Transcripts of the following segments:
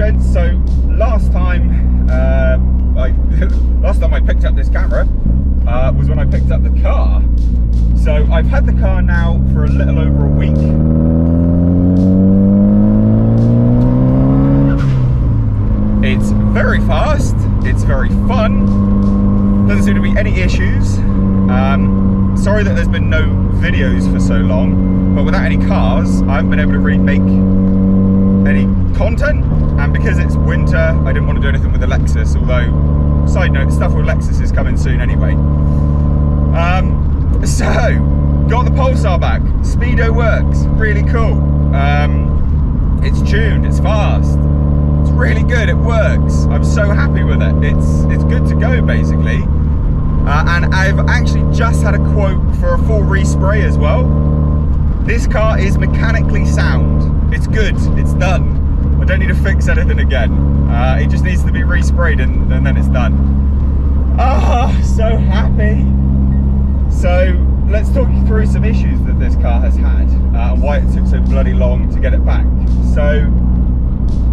gents. So last time I picked up this camera was when I picked up the car. So I've had the car now for a little over a week. It's very fast, it's very fun, doesn't seem to be any issues. Sorry that there's been no videos for so long, but without any cars, I haven't been able to really make any content. And because it's winter, I didn't want to do anything with the Lexus, although, side note, stuff with Lexus is coming soon anyway. So, got the Pulsar back. Speedo works, really cool. It's tuned, it's fast. It's really good, it works. I'm so happy with it. It's good to go, basically. And I've actually just had a quote for a full respray as well. This car is mechanically sound. It's good, it's done. I don't need to fix anything again. It just needs to be resprayed and then it's done. Ah, so happy. So let's talk you through some issues that this car has had and why it took so bloody long to get it back. So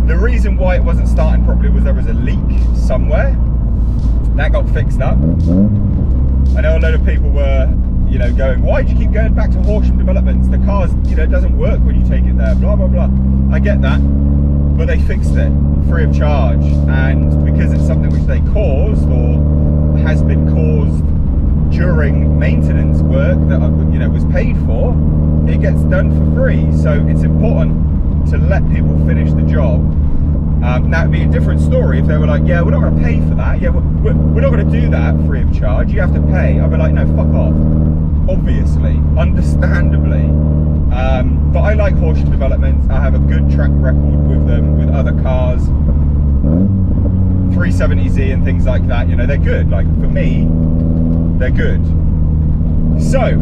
the reason why it wasn't starting properly was there was a leak somewhere. That got fixed up. I know a lot of people were, going, why do you keep going back to Horsham Developments? The car's, doesn't work when you take it there, blah, blah, blah. I get that, but they fixed it free of charge. And because it's something which they caused or has been caused during maintenance work that, was paid for, it gets done for free. So it's important to let people finish the job. Now it'd be a different story if they were like, yeah, we're not going to pay for that. Yeah, we're not going to do that free of charge. You have to pay. I'd be like, no, fuck off. Obviously, understandably. But I like Horsham Developments. I have a good track record with them, with other cars, 370Z and things like that. They're good. Like, for me, they're good. So,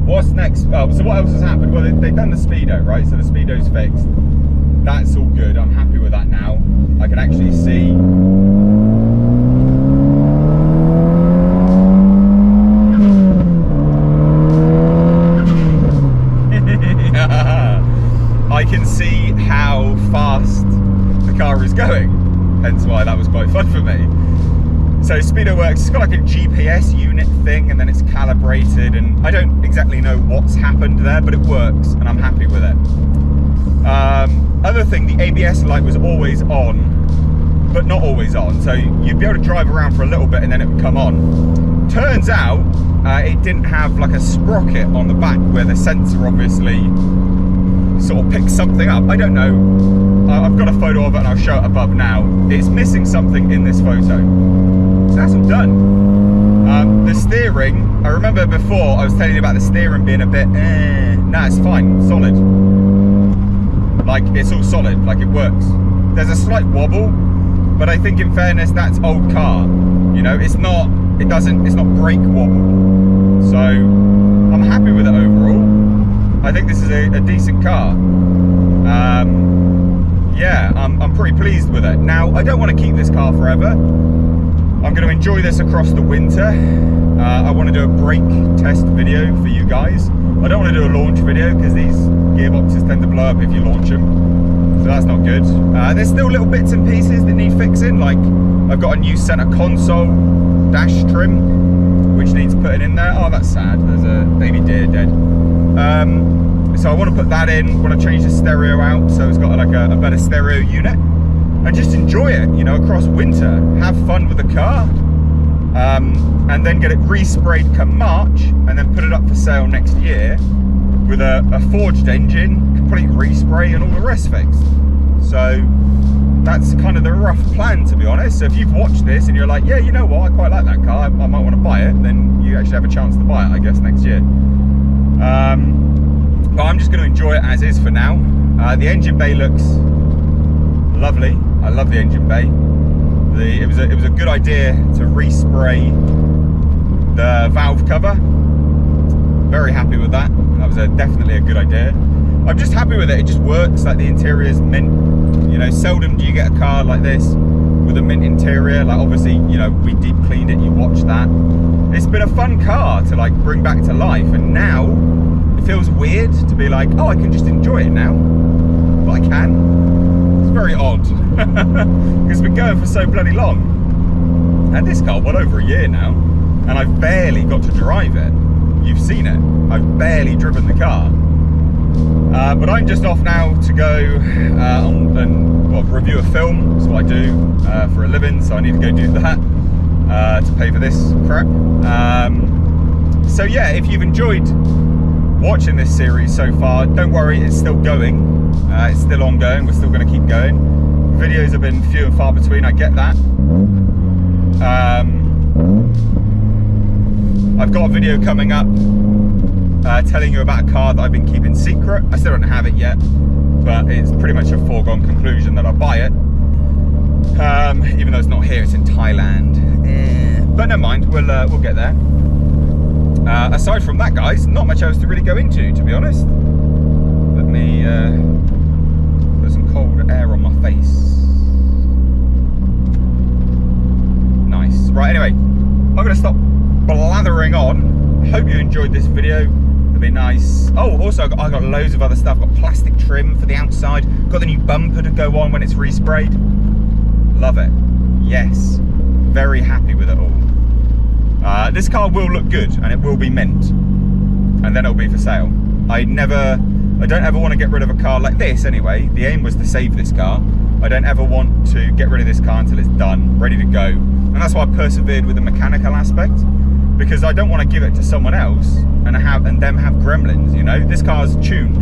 what's next? Oh, so what else has happened? Well, they've done the Speedo, right? So the Speedo's fixed. That's all good. I'm happy with that now. I can actually see. I can see how fast the car is going. Hence why that was quite fun for me. So Speedo works. It's got like a GPS unit thing, and then it's calibrated, and I don't exactly know what's happened there, but it works, and I'm happy with it. Other thing, the ABS light was always on, but not always on. So you'd be able to drive around for a little bit and then it would come on. Turns out it didn't have like a sprocket on the back where the sensor obviously sort of picks something up. I don't know. I've got a photo of it and I'll show it above now. It's missing something in this photo. So that's all done. The steering, I remember before I was telling you about the steering being a bit, nah, it's fine, solid. Like, it's all solid, like it works. There's a slight wobble, but I think in fairness, that's old car. It's not brake wobble. So, I'm happy with it overall. I think this is a decent car. Yeah, I'm pretty pleased with it. Now, I don't want to keep this car forever. I'm going to enjoy this across the winter. I want to do a brake test video for you guys. I don't want to do a launch video because these gearboxes tend to blow up if you launch them, so that's not good. There's still little bits and pieces that need fixing, like I've got a new center console dash trim which needs putting in there. Oh, that's sad, there's a baby deer dead. So I want to put that in, want to change the stereo out so it's got like a better stereo unit, and just enjoy it, across winter, have fun with the car. And then get it resprayed come March, and then put it up for sale next year with a forged engine, complete respray, and all the rest fixed. So that's kind of the rough plan, to be honest. So if you've watched this and you're like, yeah, you know what, I quite like that car, I might want to buy it, then you actually have a chance to buy it, I guess, next year. But I'm just going to enjoy it as is for now. The engine bay looks lovely. I love the engine bay. It was a good idea to respray the valve cover. Very happy with that. That was definitely a good idea. I'm just happy with it. It just works. Like, the interior's mint. Seldom do you get a car like this with a mint interior. Like, obviously, we deep cleaned it. You watch that. It's been a fun car to like bring back to life, and now it feels weird to be like, oh, I can just enjoy it now. But I can. It's been going for so bloody long. And this car, well over a year now, and I've barely got to drive it. You've seen it. I've barely driven the car. But I'm just off now to go and review a film. That's what I do for a living, so I need to go do that to pay for this crap. So yeah, if you've enjoyed watching this series so far, don't worry, it's still going. It's still ongoing. We're still going to keep going. Videos have been few and far between, I get that. I've got a video coming up telling you about a car that I've been keeping secret. I still don't have it yet, but it's pretty much a foregone conclusion that I'll buy it. Even though it's not here, it's in Thailand. But never mind, we'll get there. Aside from that, guys, not much else to really go into, to be honest. Let me put some cold air on my face. Nice. Right, anyway, I'm going to stop blathering on. Hope you enjoyed this video. It'll be nice. Oh, also, I got loads of other stuff. Got plastic trim for the outside. Got the new bumper to go on when it's resprayed. Love it. Yes. Very happy with it all. This car will look good, and it will be mint, and then it'll be for sale. I don't ever want to get rid of a car like this anyway. The aim was to save this car. I don't ever want to get rid of this car until it's done, ready to go. And that's why I persevered with the mechanical aspect, because I don't want to give it to someone else and them have gremlins, you know? This car's tuned.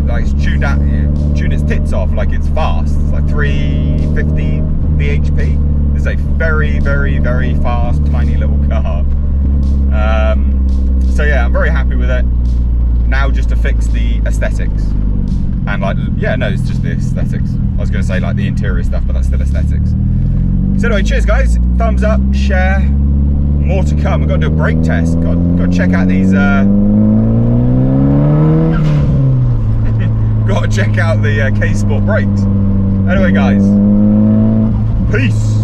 Like, it's tuned its tits off, like it's fast. It's like 350 bhp. It's a very, very, very fast, tiny little car. So yeah, I'm very happy with it. Now just to fix the aesthetics. And like, yeah, no, it's just the aesthetics. I was going to say like the interior stuff, but that's still aesthetics. So anyway, cheers guys. Thumbs up, share. More to come. We've got to do a brake test. Got to check out these... got to check out the K-Sport brakes. Anyway guys, peace.